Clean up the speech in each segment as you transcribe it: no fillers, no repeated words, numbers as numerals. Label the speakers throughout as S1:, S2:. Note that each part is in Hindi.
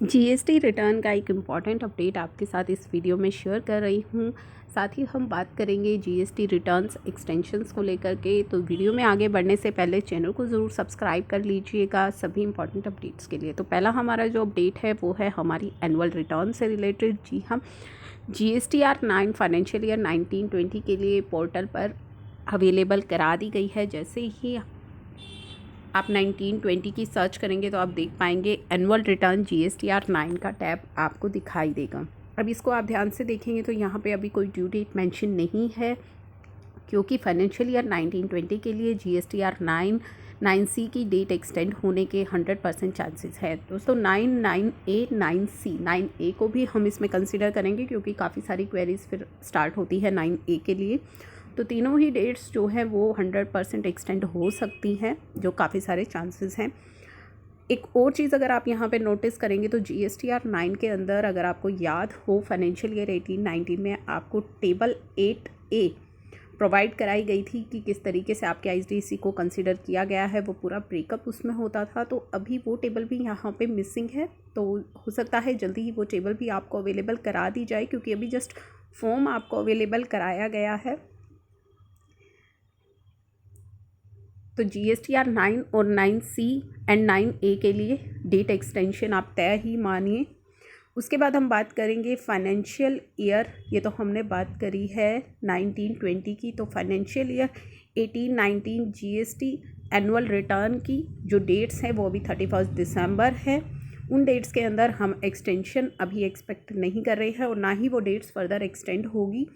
S1: जीएसटी रिटर्न का एक इम्पॉर्टेंट अपडेट आपके साथ इस वीडियो में शेयर कर रही हूँ। साथ ही हम बात करेंगे जीएसटी रिटर्न्स एक्सटेंशंस को लेकर के। तो वीडियो में आगे बढ़ने से पहले चैनल को ज़रूर सब्सक्राइब कर लीजिएगा सभी इंपॉर्टेंट अपडेट्स के लिए। तो पहला हमारा जो अपडेट है वो है हमारी एनुअल रिटर्न से रिलेटेड। जी हाँ, GSTR 9 फाइनेंशियल ईयर 19-20 के लिए पोर्टल पर अवेलेबल करा दी गई है। जैसे ही आप 19-20 की सर्च करेंगे तो आप देख पाएंगे एनुअल रिटर्न GSTR 9 का टैब आपको दिखाई देगा। अब इसको आप ध्यान से देखेंगे तो यहाँ पे अभी कोई ड्यू डेट मेंशन नहीं है, क्योंकि फाइनेंशियल ईयर 19-20 के लिए GSTR 9C की डेट एक्सटेंड होने के 100% चांसेस है। दोस्तों 9A 9C 9A को भी हम इसमें कंसिडर करेंगे, क्योंकि काफ़ी सारी क्वेरीज फिर स्टार्ट होती है 9A के लिए। तो तीनों ही डेट्स जो हैं वो 100% एक्सटेंड हो सकती हैं, जो काफ़ी सारे चांसेस हैं। एक और चीज़ अगर आप यहाँ पे नोटिस करेंगे तो GSTR 9 के अंदर अगर आपको याद हो फाइनेंशियल ईयर 18-19 में आपको टेबल 8A प्रोवाइड कराई गई थी कि किस तरीके से आपके ISDC को कंसिडर किया गया है, वो पूरा ब्रेकअप उसमें होता था। तो अभी वो टेबल भी यहाँ पे मिसिंग है, तो हो सकता है जल्दी ही वो टेबल भी आपको अवेलेबल करा दी जाए, क्योंकि अभी जस्ट फॉर्म आपको अवेलेबल कराया गया है। तो GSTR 9 और 9C एंड 9A के लिए डेट एक्सटेंशन आप तय ही मानिए। उसके बाद हम बात करेंगे फाइनेंशियल ईयर, ये तो हमने बात करी है 19-20 की। तो financial year 18-19 GST annual return की जो डेट्स हैं वो अभी 31 दिसंबर है। उन डेट्स के अंदर हम एक्सटेंशन अभी एक्सपेक्ट नहीं कर रहे हैं और ना ही वो डेट्स फर्दर एक्सटेंड होगी,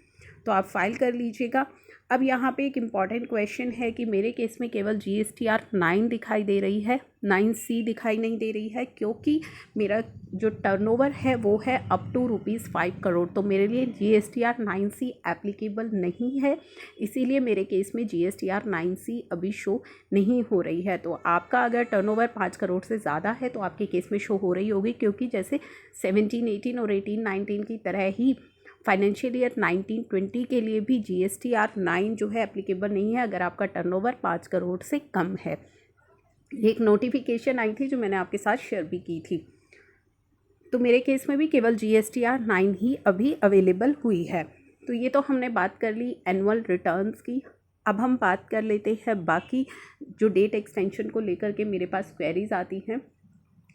S1: तो आप फाइल कर लीजिएगा। अब यहाँ पे एक इम्पॉर्टेंट क्वेश्चन है कि मेरे केस में केवल GSTR 9 दिखाई दे रही है, 9C दिखाई नहीं दे रही है, क्योंकि मेरा जो टर्नओवर है वो है अप टू ₹5 करोड़। तो मेरे लिए GSTR 9C एप्लीकेबल नहीं है, इसीलिए मेरे केस में GSTR 9C अभी शो नहीं हो रही है। तो आपका अगर टर्नओवर 5 करोड़ से ज़्यादा है तो आपके केस में शो हो रही होगी, क्योंकि जैसे 17-18 और 18-19 की तरह ही फाइनेंशियल ईयर 19-20 के लिए भी GSTR 9 जो है एप्लीकेबल नहीं है अगर आपका टर्नओवर 5 करोड़ से कम है। एक नोटिफिकेशन आई थी जो मैंने आपके साथ शेयर भी की थी। तो मेरे केस में भी केवल GSTR 9 ही अभी अवेलेबल हुई है। तो ये तो हमने बात कर ली एनुअल रिटर्न्स की। अब हम बात कर लेते हैं बाकी जो डेट एक्सटेंशन को लेकर के मेरे पास क्वेरीज आती हैं।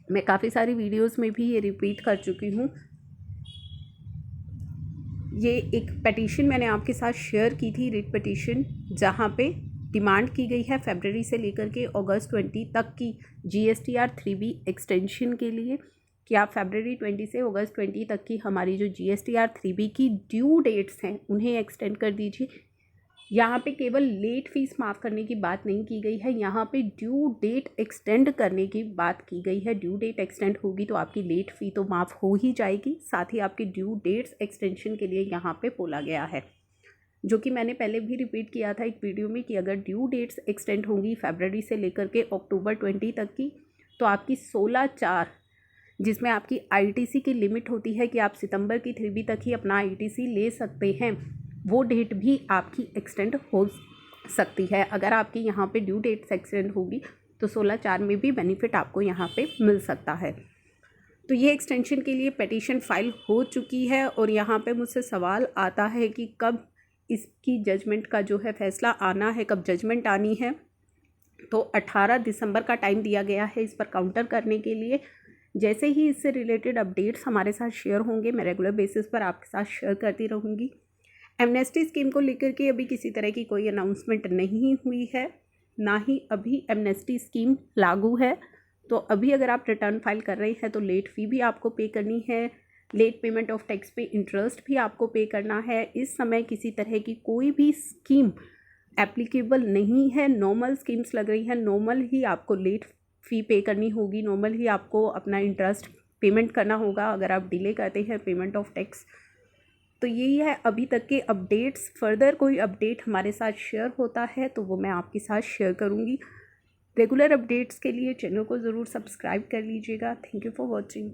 S1: मैं काफ़ी सारी वीडियोज़ में भी ये रिपीट कर चुकी हूँ। ये एक पिटीशन मैंने आपके साथ शेयर की थी, रिट पिटीशन, जहाँ पे डिमांड की गई है फरवरी से लेकर के अगस्त 20 तक की GSTR 3B एक्सटेंशन के लिए, कि आप फरवरी 20 से अगस्त 20 तक की हमारी जो GSTR 3B की ड्यू डेट्स हैं उन्हें एक्सटेंड कर दीजिए। यहाँ पे केवल लेट फीस माफ़ करने की बात नहीं की गई है, यहाँ पे ड्यू डेट एक्सटेंड करने की बात की गई है। ड्यू डेट एक्सटेंड होगी तो आपकी लेट फ़ी तो माफ़ हो ही जाएगी, साथ ही आपकी ड्यू डेट्स एक्सटेंशन के लिए यहाँ पे बोला गया है, जो कि मैंने पहले भी रिपीट किया था एक वीडियो में, कि अगर ड्यू डेट्स एक्सटेंड होंगी फरवरी से लेकर के अक्टूबर 20 तक की, तो आपकी 16/4, जिसमें आपकी ITC की लिमिट होती है कि आप सितंबर की 3B तक ही अपना ITC ले सकते हैं, वो डेट भी आपकी एक्सटेंड हो सकती है। अगर आपकी यहाँ पे ड्यू डेट एक्सटेंड होगी तो 16/4 में भी बेनिफिट आपको यहाँ पे मिल सकता है। तो ये एक्सटेंशन के लिए पिटीशन फाइल हो चुकी है और यहाँ पे मुझसे सवाल आता है कि कब इसकी जजमेंट का जो है फैसला आना है, कब जजमेंट आनी है। तो 18 दिसंबर का टाइम दिया गया है इस पर काउंटर करने के लिए। जैसे ही इससे रिलेटेड अपडेट्स हमारे साथ शेयर होंगे मैं रेगुलर बेसिस पर आपके साथ शेयर करती रहूँगी। एमनेस्टी स्कीम को लेकर के अभी किसी तरह की कोई अनाउंसमेंट नहीं हुई है, ना ही अभी एमनेस्टी स्कीम लागू है। तो अभी अगर आप रिटर्न फाइल कर रहे हैं तो लेट फ़ी भी आपको पे करनी है, लेट पेमेंट ऑफ टैक्स पे इंटरेस्ट भी आपको पे करना है। इस समय किसी तरह की कोई भी स्कीम एप्लीकेबल नहीं है, नॉर्मल स्कीम्स लग रही हैं, नॉर्मल ही आपको लेट फ़ी पे करनी होगी, नॉर्मल ही आपको अपना इंटरेस्ट पेमेंट करना होगा अगर आप डिले करते हैं पेमेंट ऑफ टैक्स। तो यही है अभी तक के अपडेट्स। फर्दर कोई अपडेट हमारे साथ शेयर होता है तो वो मैं आपके साथ शेयर करूँगी। रेगुलर अपडेट्स के लिए चैनल को ज़रूर सब्सक्राइब कर लीजिएगा। Thank you for watching.